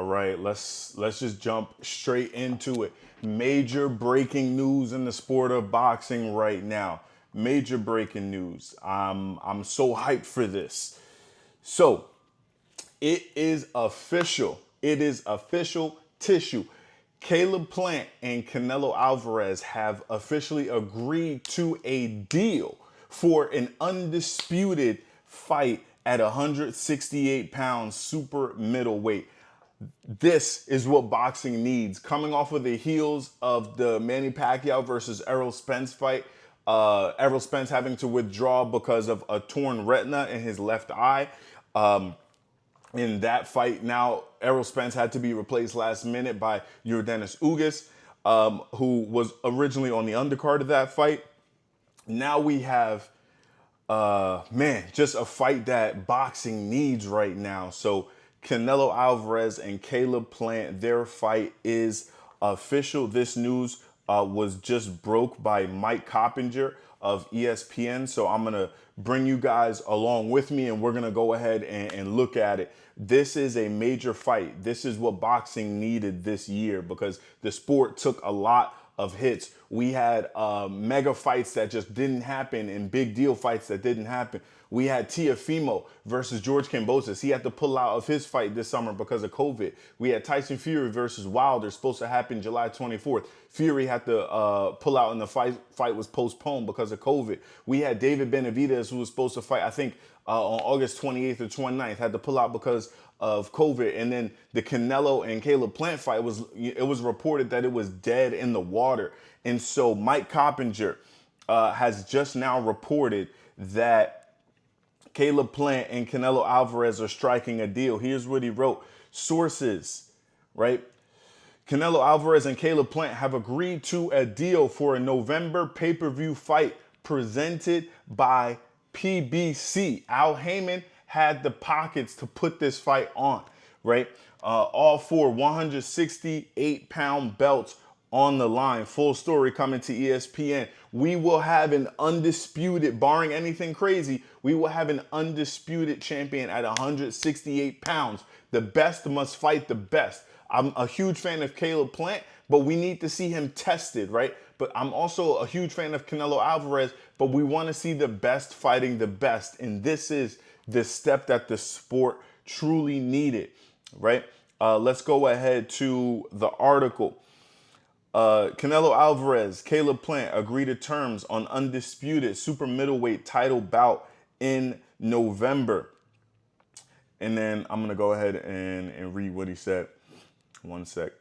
right, let's just jump straight into it. Major breaking news in the sport of boxing right now. Major breaking news. I'm so hyped for this. So, it is official. It is official tissue. Caleb Plant and Canelo Alvarez have officially agreed to a deal for an undisputed fight at 168 pounds super middleweight. This is what boxing needs. Coming off of the heels of the Manny Pacquiao versus Errol Spence fight, Errol Spence having to withdraw because of a torn retina in his left eye. In that fight, now Errol Spence had to be replaced last minute by Yordenis Ugas, who was originally on the undercard of that fight. Now we have just a fight that boxing needs right now. So Canelo Alvarez and Caleb Plant, their fight is official. This news was just broke by Mike Coppinger of ESPN. So I'm gonna bring you guys along with me, and we're gonna go ahead and look at it. This is a major fight. This is what boxing needed this year because the sport took a lot of hits. We had mega fights that just didn't happen and big deal fights that didn't happen. We had Tiafimo versus George Kambosos. He had to pull out of his fight this summer because of COVID. We had Tyson Fury versus Wilder, supposed to happen July 24th. Fury had to pull out and the fight was postponed because of COVID. We had David Benavidez, who was supposed to fight, I think, on August 28th or 29th, had to pull out because of COVID. And then the Canelo and Caleb Plant fight it was reported that it was dead in the water. And so Mike Coppinger has just now reported that Caleb Plant and Canelo Alvarez are striking a deal. Here's what he wrote. Sources, right? Canelo Alvarez and Caleb Plant have agreed to a deal for a November pay-per-view fight presented by PBC. Al Heyman had the pockets to put this fight on, right? All four 168-pound belts on the line. Full story coming to ESPN. We will have an undisputed, barring anything crazy, we will have an undisputed champion at 168 pounds. The best must fight the best. I'm a huge fan of Caleb Plant, but we need to see him tested, right? But I'm also a huge fan of Canelo Alvarez, but we want to see the best fighting the best. And this is the step that the sport truly needed, right? Let's go ahead to the article. Canelo Alvarez, Caleb Plant agree to terms on undisputed super middleweight title bout in November. And then I'm going to go ahead and read what he said. One sec.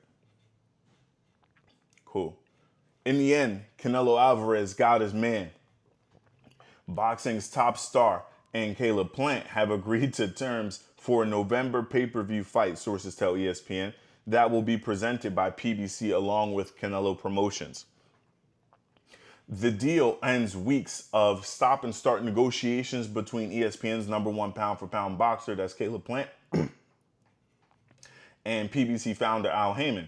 Cool. In the end, Canelo Alvarez got his man. Boxing's top star and Caleb Plant have agreed to terms for a November pay-per-view fight, sources tell ESPN, that will be presented by PBC along with Canelo Promotions. The deal ends weeks of stop and start negotiations between ESPN's number one pound for pound boxer, that's Caleb Plant, and PBC founder Al Heyman.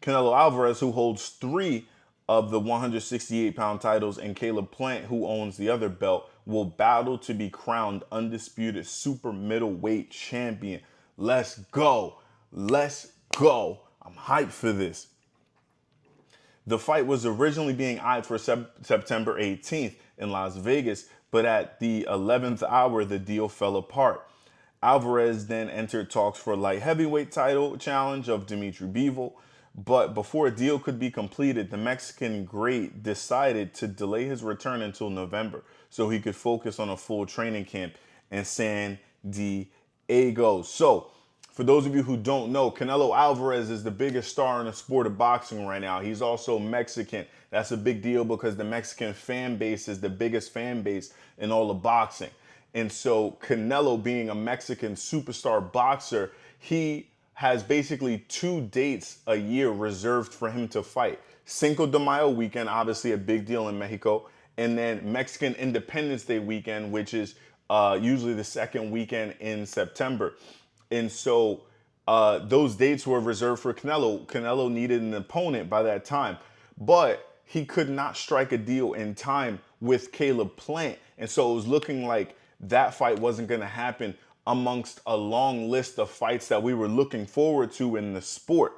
Canelo Alvarez, who holds 3 of the 168-pound titles, and Caleb Plant, who owns the other belt, will battle to be crowned undisputed super middleweight champion. Let's go. Let's go. I'm hyped for this. The fight was originally being eyed for September 18th in Las Vegas, but at the 11th hour, the deal fell apart. Alvarez then entered talks for a light heavyweight title challenge of Dimitri Bivol, but before a deal could be completed, the Mexican great decided to delay his return until November so he could focus on a full training camp in San Diego. So, for those of you who don't know, Canelo Alvarez is the biggest star in the sport of boxing right now. He's also Mexican. That's a big deal because the Mexican fan base is the biggest fan base in all of boxing. And so Canelo, being a Mexican superstar boxer, he has basically 2 dates a year reserved for him to fight. Cinco de Mayo weekend, obviously a big deal in Mexico, and then Mexican Independence Day weekend, which is usually the second weekend in September. And so those dates were reserved for Canelo. Canelo needed an opponent by that time, but he could not strike a deal in time with Caleb Plant. And so it was looking like that fight wasn't going to happen amongst a long list of fights that we were looking forward to in the sport.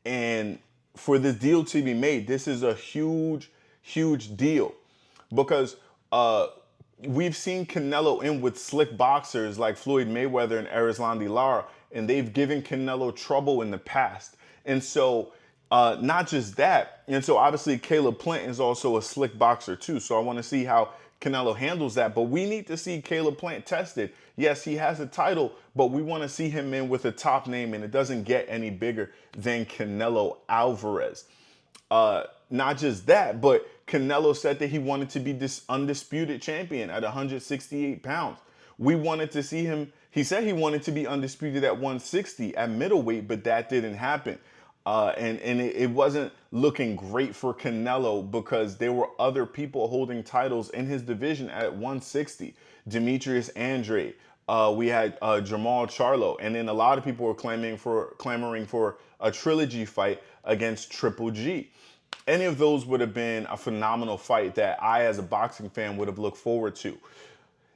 And for this deal to be made, this is a huge, huge deal because we've seen Canelo in with slick boxers like Floyd Mayweather and Erislandy Lara, and they've given Canelo trouble in the past. And so, not just that, and so obviously Caleb Plant is also a slick boxer too. So I want to see how Canelo handles that. But we need to see Caleb Plant tested. Yes, he has a title, but we want to see him in with a top name, and it doesn't get any bigger than Canelo Alvarez. Not just that, but Canelo said that he wanted to be this undisputed champion at 168 pounds. We wanted to see him. He said he wanted to be undisputed at 160 at middleweight, but that didn't happen. And it wasn't looking great for Canelo because there were other people holding titles in his division at 160. Demetrius Andrade. We had Jamal Charlo, and then a lot of people were clamoring for a trilogy fight against Triple G. Any of those would have been a phenomenal fight that I, as a boxing fan, would have looked forward to.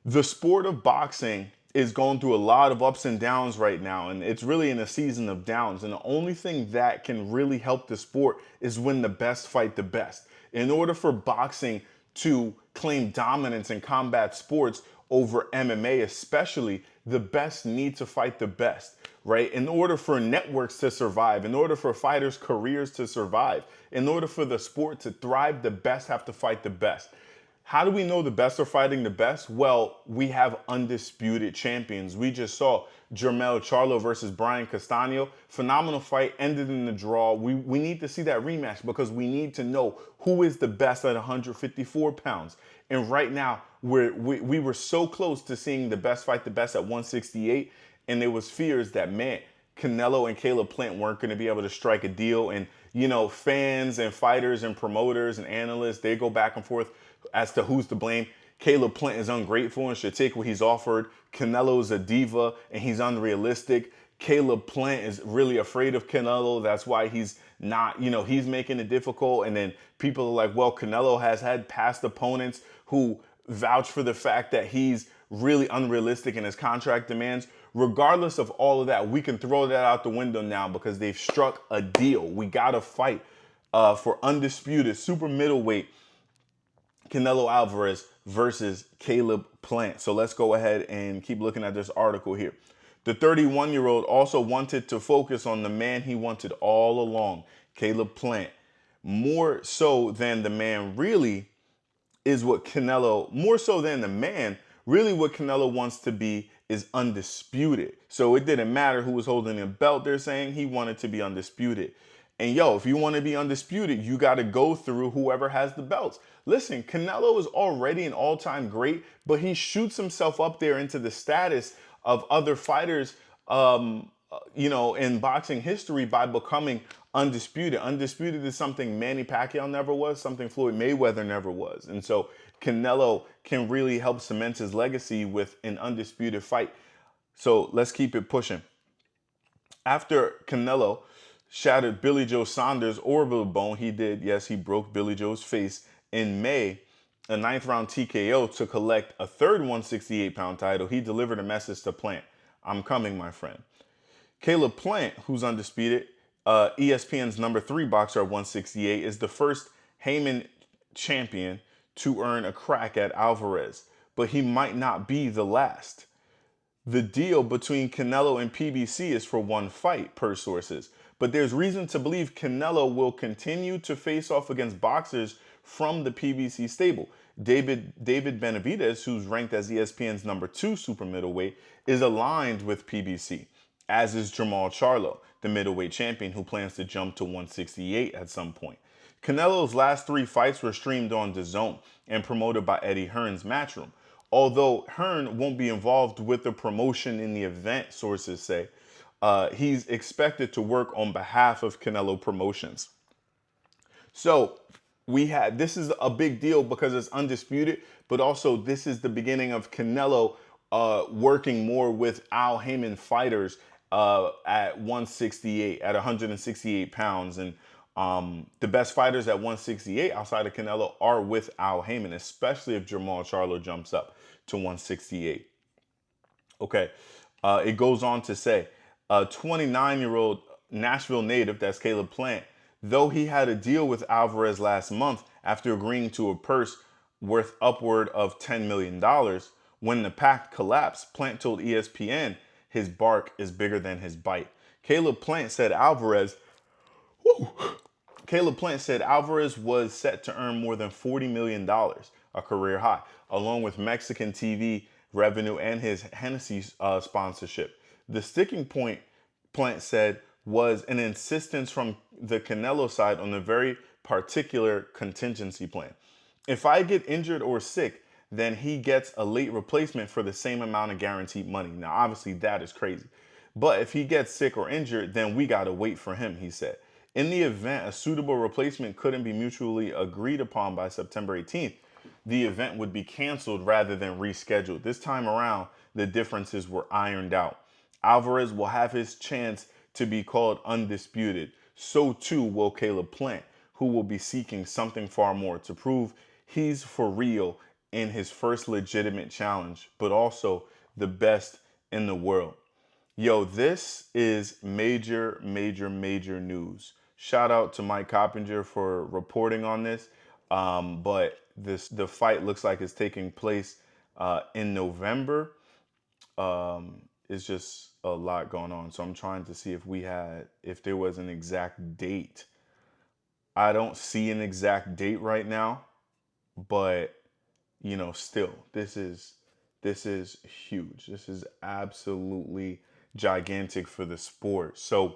The sport of boxing is going through a lot of ups and downs right now, and it's really in a season of downs. And the only thing that can really help the sport is when the best fight the best. In order for boxing to claim dominance in combat sports over MMA, especially, the best need to fight the best, right? In order for networks to survive, in order for fighters' careers to survive, in order for the sport to thrive, the best have to fight the best. How do we know the best are fighting the best? Well, we have undisputed champions. We just saw Jermell Charlo versus Brian Castano. Phenomenal fight, ended in a draw. We need to see that rematch because we need to know who is the best at 154 pounds. And right now, we were so close to seeing the best fight the best at 168, and there was fears that, man, Canelo and Caleb Plant weren't going to be able to strike a deal. And, you know, fans and fighters and promoters and analysts, they go back and forth as to who's to blame. Caleb Plant is ungrateful and should take what he's offered. Canelo's a diva and he's unrealistic. Caleb Plant is really afraid of Canelo. That's why he's not, you know, he's making it difficult. And then people are like, well, Canelo has had past opponents who vouch for the fact that he's really unrealistic in his contract demands. Regardless of all of that, we can throw that out the window now because they've struck a deal. We got to fight for undisputed super middleweight Canelo Alvarez versus Caleb Plant. So let's go ahead and keep looking at this article here. The 31-year-old also wanted to focus on the man he wanted all along, Caleb Plant. More so than the man really is what Canelo, more so than the man, really what Canelo wants to be is undisputed. So it didn't matter who was holding a belt, they're saying he wanted to be undisputed. And yo, if you want to be undisputed, you got to go through whoever has the belts. Listen, Canelo is already an all-time great, but he shoots himself up there into the status of other fighters, you know, in boxing history by becoming undisputed. Undisputed is something Manny Pacquiao never was, something Floyd Mayweather never was. And so Canelo can really help cement his legacy with an undisputed fight. So let's keep it pushing. After Canelo shattered Billy Joe Saunders' orbital bone, he broke Billy Joe's face in May, a ninth round TKO to collect a third 168-pound title. He delivered a message to Plant. I'm coming, my friend. Caleb Plant, who's undisputed, ESPN's number 3 boxer at 168, is the first Heyman champion to earn a crack at Alvarez, but he might not be the last. The deal between Canelo and PBC is for one fight, per sources, but there's reason to believe Canelo will continue to face off against boxers from the PBC stable. David Benavidez, who's ranked as ESPN's number 2 super middleweight, is aligned with PBC, as is Jamal Charlo, the middleweight champion who plans to jump to 168 at some point. Canelo's last 3 fights were streamed on DAZN and promoted by Eddie Hearn's Matchroom. Although Hearn won't be involved with the promotion in the event, sources say, he's expected to work on behalf of Canelo Promotions. So this is a big deal because it's undisputed, but also this is the beginning of Canelo working more with Al Haymon fighters at 168, at 168 pounds. And the best fighters at 168 outside of Canelo are with Al Haymon, especially if Jamal Charlo jumps up to 168. Okay. It goes on to say, a 29-year-old Nashville native, that's Caleb Plant, though he had a deal with Alvarez last month after agreeing to a purse worth upward of $10 million, dollars, when the pact collapsed, Plant told ESPN his bark is bigger than his bite. Caleb Plant said Alvarez Caleb Plant said Alvarez was set to earn more than $40 million, dollars, a career high, along with Mexican TV revenue and his Hennessy sponsorship. The sticking point, Plant said, was an insistence from the Canelo side on a very particular contingency plan. If I get injured or sick, then he gets a late replacement for the same amount of guaranteed money. Now, obviously, that is crazy. But if he gets sick or injured, then we got to wait for him, he said. In the event a suitable replacement couldn't be mutually agreed upon by September 18th, the event would be canceled rather than rescheduled. This time around, the differences were ironed out. Alvarez will have his chance to be called undisputed. So too will Caleb Plant, who will be seeking something far more to prove he's for real in his first legitimate challenge, but also the best in the world. Yo, this is major, major, major news. Shout out to Mike Coppinger for reporting on this. But the fight looks like it's taking place in November. It's just a lot going on. So I'm trying to see if there was an exact date. I don't see an exact date right now, but still, this is huge. This is absolutely gigantic for the sport. So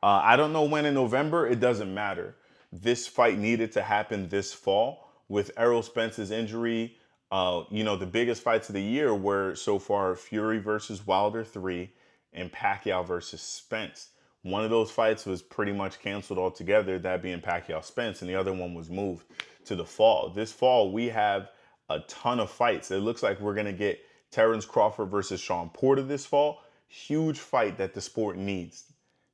I don't know when in November. It doesn't matter. This fight needed to happen this fall with Errol Spence's injury. The biggest fights of the year were so far Fury versus Wilder 3 and Pacquiao versus Spence. One of those fights was pretty much canceled altogether, that being Pacquiao Spence, and the other one was moved to the fall. This fall, we have a ton of fights. It looks like we're going to get Terrence Crawford versus Sean Porter this fall. Huge fight that the sport needs.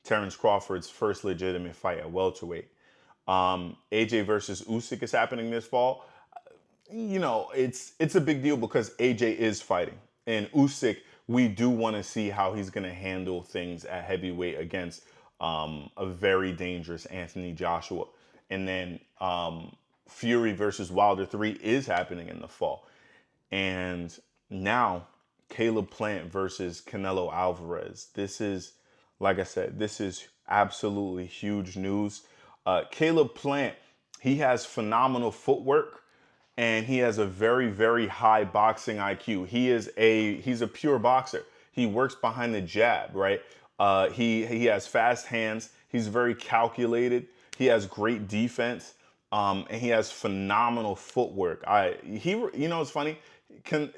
Terrence Crawford's first legitimate fight at welterweight. AJ versus Usyk is happening this fall. It's a big deal because AJ is fighting, and Usyk, we do want to see how he's going to handle things at heavyweight against a very dangerous Anthony Joshua. And then Fury versus Wilder 3 is happening in the fall. And now Caleb Plant versus Canelo Alvarez. This is, like I said, this is absolutely huge news. Caleb Plant, he has phenomenal footwork and he has a very, very high boxing IQ. He's a pure boxer. He works behind the jab, right? He has fast hands. He's very calculated. He has great defense, and he has phenomenal footwork. It's funny.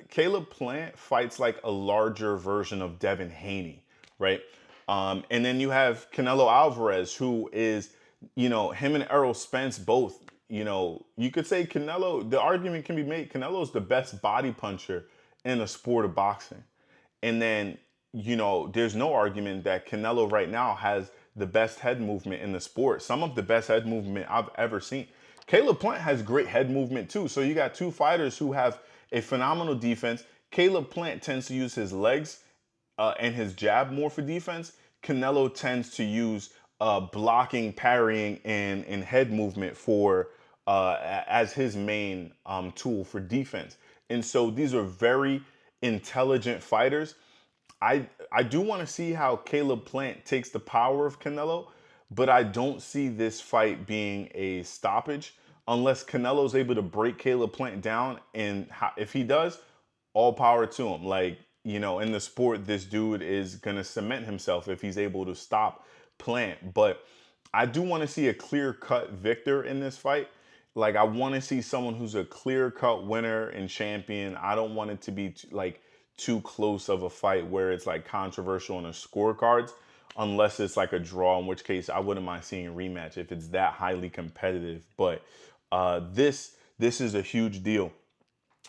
Caleb Plant fights like a larger version of Devin Haney, right? And then you have Canelo Alvarez, who is, him and Errol Spence both. You could say Canelo, the argument can be made, Canelo's the best body puncher in the sport of boxing. And then, there's no argument that Canelo right now has the best head movement in the sport. Some of the best head movement I've ever seen. Caleb Plant has great head movement too. So you got two fighters who have a phenomenal defense. Caleb Plant tends to use his legs and his jab more for defense. Canelo tends to use blocking, parrying, and head movement for as his main tool for defense. And so these are very intelligent fighters. I do want to see how Caleb Plant takes the power of Canelo, but I don't see this fight being a stoppage unless Canelo's able to break Caleb Plant down. And if he does, all power to him. In the sport, this dude is going to cement himself if he's able to stop Plant. But I do want to see a clear-cut victor in this fight. I want to see someone who's a clear-cut winner and champion. I don't want it to be too close of a fight where it's controversial on the scorecards, unless it's a draw, in which case I wouldn't mind seeing a rematch if it's that highly competitive. But this is a huge deal.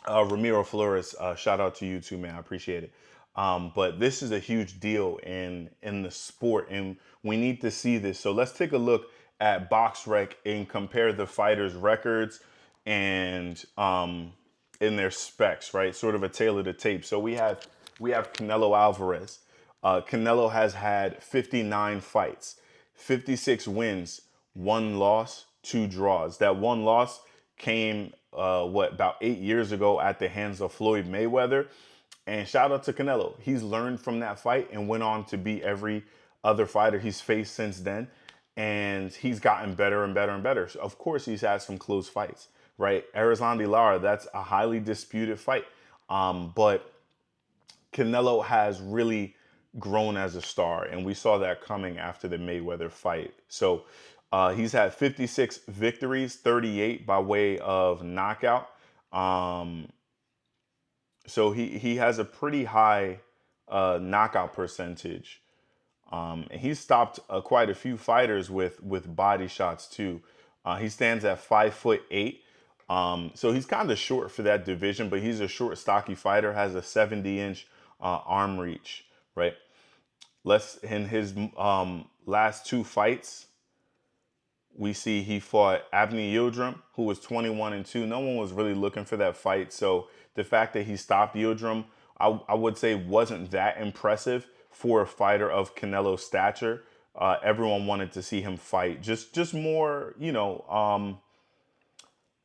Ramiro Flores, shout out to you too, man. I appreciate it. But this is a huge deal in the sport, and we need to see this. So let's take a look at BoxRec and compare the fighters' records and in their specs, right? Sort of a tale of the tape. So we have we have Canelo Alvarez. Canelo has had 59 fights, 56 wins, one loss, two draws. That one loss came, about 8 years ago at the hands of Floyd Mayweather. And shout out to Canelo. He's learned from that fight and went on to beat every other fighter he's faced since then. And he's gotten better and better and better. So of course, he's had some close fights, right? Erislandy Lara, that's a highly disputed fight. But Canelo has really grown as a star, and we saw that coming after the Mayweather fight. So he's had 56 victories, 38 by way of knockout. Um, so he has a pretty high knockout percentage. And he's stopped quite a few fighters with body shots too. He stands at 5'8". So he's kind of short for that division, but he's a short, stocky fighter. Has a 70-inch arm reach, right? In his last two fights, we see he fought Abney Yildirim, who was 21-2. No one was really looking for that fight. So the fact that he stopped Yildirim, I would say wasn't that impressive for a fighter of Canelo's stature. Everyone wanted to see him fight just more,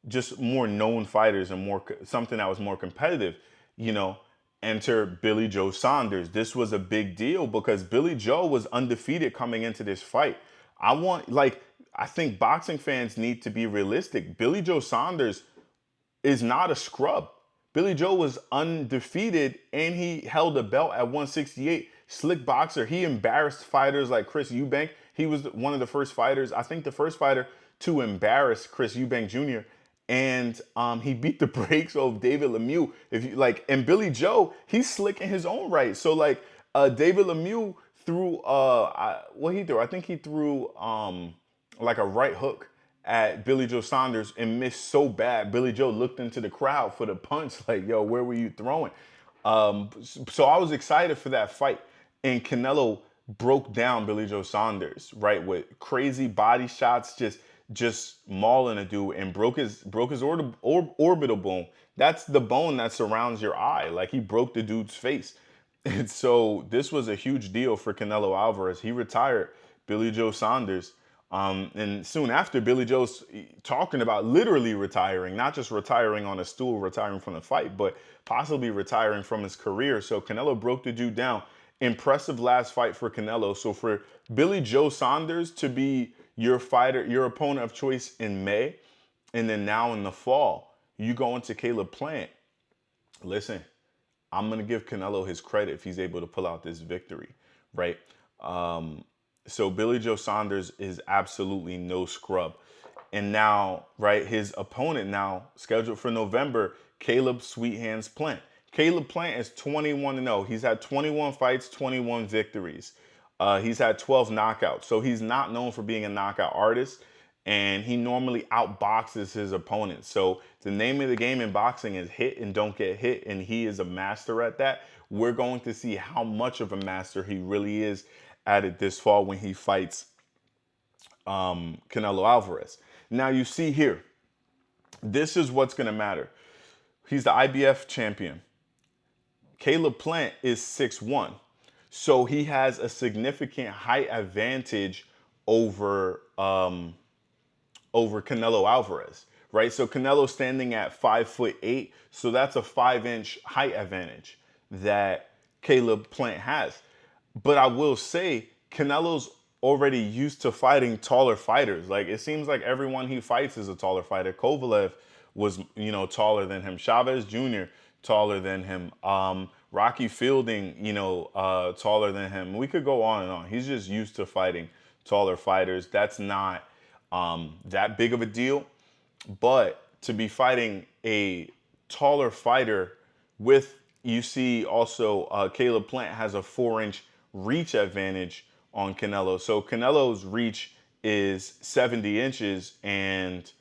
just more known fighters and more something that was more competitive, you know. Enter Billy Joe Saunders. This was a big deal because Billy Joe was undefeated coming into this fight. I think boxing fans need to be realistic. Billy Joe Saunders is not a scrub. Billy Joe was undefeated and he held a belt at 168. Slick boxer. He embarrassed fighters like Chris Eubank. He was one of the first fighters, I think the first fighter to embarrass Chris Eubank Jr. And he beat the brakes off David Lemieux. And Billy Joe, he's slick in his own right. So David Lemieux threw what he threw? I think he threw like a right hook at Billy Joe Saunders and missed so bad. Billy Joe looked into the crowd for the punch, like, yo, where were you throwing? So I was excited for that fight. And Canelo broke down Billy Joe Saunders, right, with crazy body shots, just mauling a dude, and broke his orbital bone. That's the bone that surrounds your eye. Like, he broke the dude's face. And so this was a huge deal for Canelo Alvarez. He retired Billy Joe Saunders. And soon after, Billy Joe's talking about literally retiring, not just retiring on a stool, retiring from the fight, but possibly retiring from his career. So Canelo broke the dude down. Impressive last fight for Canelo. So for Billy Joe Saunders to be your fighter, your opponent of choice in May, and then now in the fall, you go into Caleb Plant. Listen, I'm going to give Canelo his credit if he's able to pull out this victory, right? So Billy Joe Saunders is absolutely no scrub. And now, right, his opponent now scheduled for November, Caleb Sweet Hands Plant. Caleb Plant is 21-0. He's had 21 fights, 21 victories. He's had 12 knockouts. So he's not known for being a knockout artist, and he normally outboxes his opponents. So the name of the game in boxing is hit and don't get hit, and he is a master at that. We're going to see how much of a master he really is at it this fall when he fights Canelo Alvarez. Now you see here, this is what's going to matter. He's the IBF champion. Caleb Plant is 6'1". So he has a significant height advantage over Canelo Alvarez, right? So Canelo's standing at 5'8", so that's a 5-inch height advantage that Caleb Plant has. But I will say, Canelo's already used to fighting taller fighters. Like, it seems like everyone he fights is a taller fighter. Kovalev was, taller than him. Chavez Jr., taller than him. Rocky Fielding, taller than him. We could go on and on. He's just used to fighting taller fighters. That's not that big of a deal. But to be fighting a taller fighter you see also Caleb Plant has a 4-inch reach advantage on Canelo. So Canelo's reach is 70 inches and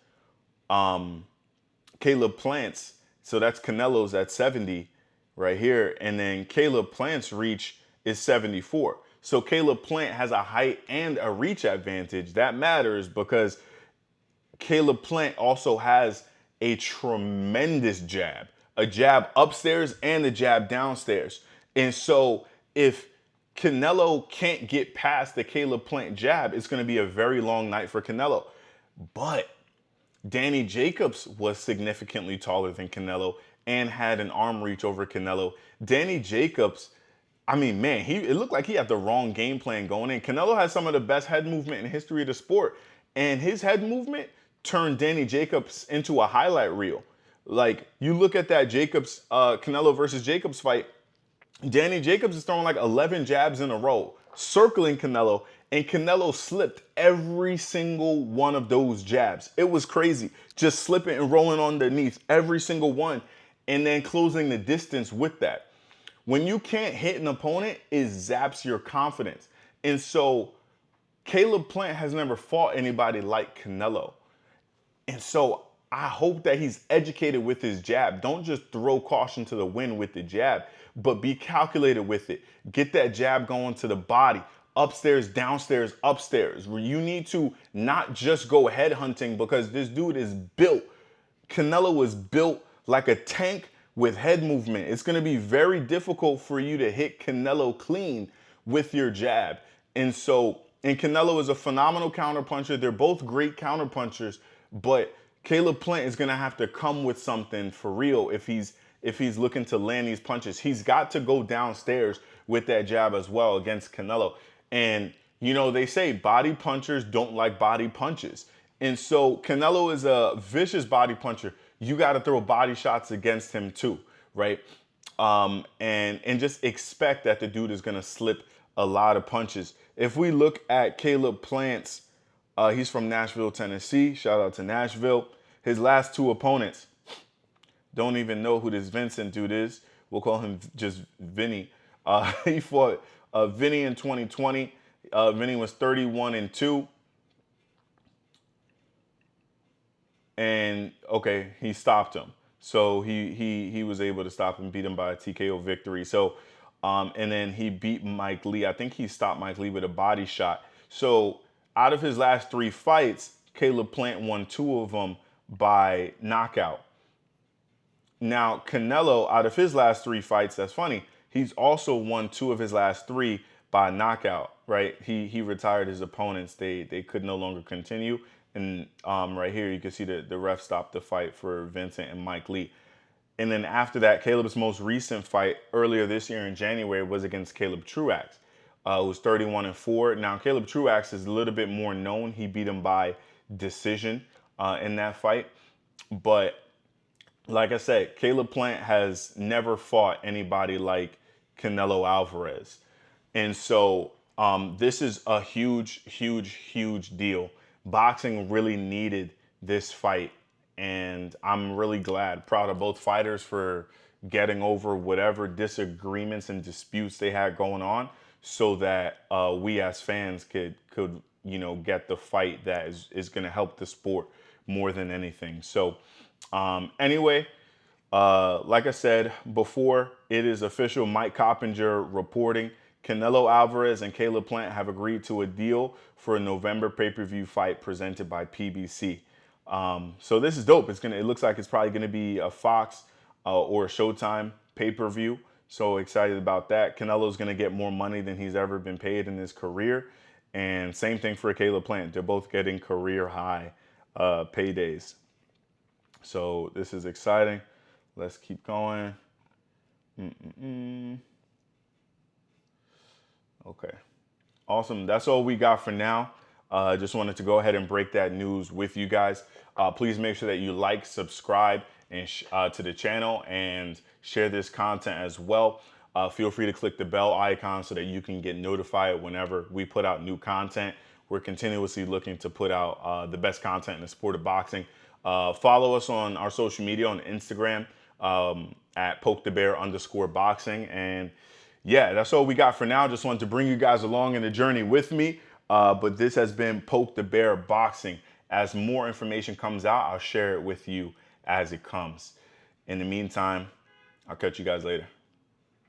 Caleb Plant's, so that's Canelo's at 70 right here. And then Caleb Plant's reach is 74. So Caleb Plant has a height and a reach advantage. That matters because Caleb Plant also has a tremendous jab, a jab upstairs and a jab downstairs. And so if Canelo can't get past the Caleb Plant jab, it's going to be a very long night for Canelo. But Danny Jacobs was significantly taller than Canelo and had an arm reach over Canelo. Danny Jacobs, I mean, man, it looked like he had the wrong game plan going in. Canelo has some of the best head movement in the history of the sport, and his head movement turned Danny Jacobs into a highlight reel. Like, you look at that Canelo versus Jacobs fight, Danny Jacobs is throwing like 11 jabs in a row, circling Canelo, and Canelo slipped every single one of those jabs. It was crazy. Just slipping and rolling underneath every single one, and then closing the distance with that. When you can't hit an opponent, it zaps your confidence. And so Caleb Plant has never fought anybody like Canelo. And so I hope that he's educated with his jab. Don't just throw caution to the wind with the jab, but be calculated with it. Get that jab going to the body, upstairs, downstairs, upstairs. Where you need to not just go head hunting, because this dude is built. Canelo was built like a tank with head movement. It's going to be very difficult for you to hit Canelo clean with your jab. And Canelo is a phenomenal counterpuncher. They're both great counterpunchers, but Caleb Plant is going to have to come with something for real if he's looking to land these punches. He's got to go downstairs with that jab as well against Canelo. And, they say body punchers don't like body punches. And so Canelo is a vicious body puncher. You got to throw body shots against him too, right? And just expect that the dude is going to slip a lot of punches. If we look at Caleb Plant's, he's from Nashville, Tennessee. Shout out to Nashville. His last two opponents, don't even know who this Vincent dude is. We'll call him just Vinny. He fought Vinny in 2020. Vinny was 31-2. And okay, he stopped him. So he was able to stop him, beat him by a TKO victory. So and then he beat Mike Lee. I think he stopped Mike Lee with a body shot. So out of his last 3 fights, Caleb Plant won 2 of them by knockout. Now, Canelo, out of his last 3 fights, that's funny, he's also won 2 of his last 3 by knockout, right? He retired his opponents. They could no longer continue. And right here, you can see the ref stopped the fight for Vincent and Mike Lee. And then after that, Caleb's most recent fight earlier this year in January was against Caleb Truax, who was 31-4. Now, Caleb Truax is a little bit more known. He beat him by decision in that fight. But like I said, Caleb Plant has never fought anybody like Canelo Alvarez. And so this is a huge, huge, huge deal. Boxing really needed this fight. And I'm really proud of both fighters for getting over whatever disagreements and disputes they had going on, so that we as fans could get the fight that is going to help the sport more than anything. So anyway, like I said before, it is official. Mike Coppinger reporting. Canelo Alvarez and Caleb Plant have agreed to a deal for a November pay-per-view fight presented by PBC. So this is dope. It looks like it's probably gonna be a Fox or a Showtime pay-per-view. So excited about that. Canelo's gonna get more money than he's ever been paid in his career. And same thing for Caleb Plant. They're both getting career high paydays. So this is exciting. Let's keep going. Okay. Awesome. That's all we got for now. Just wanted to go ahead and break that news with you guys. Please make sure that you like, subscribe, and to the channel, and share this content as well. Feel free to click the bell icon so that you can get notified whenever we put out new content. We're continuously looking to put out the best content in the sport of boxing. Follow us on our social media on Instagram at pokethebear_boxing. And yeah, that's all we got for now. Just wanted to bring you guys along in the journey with me. But this has been Poke the Bear Boxing. As more information comes out, I'll share it with you as it comes. In the meantime, I'll catch you guys later.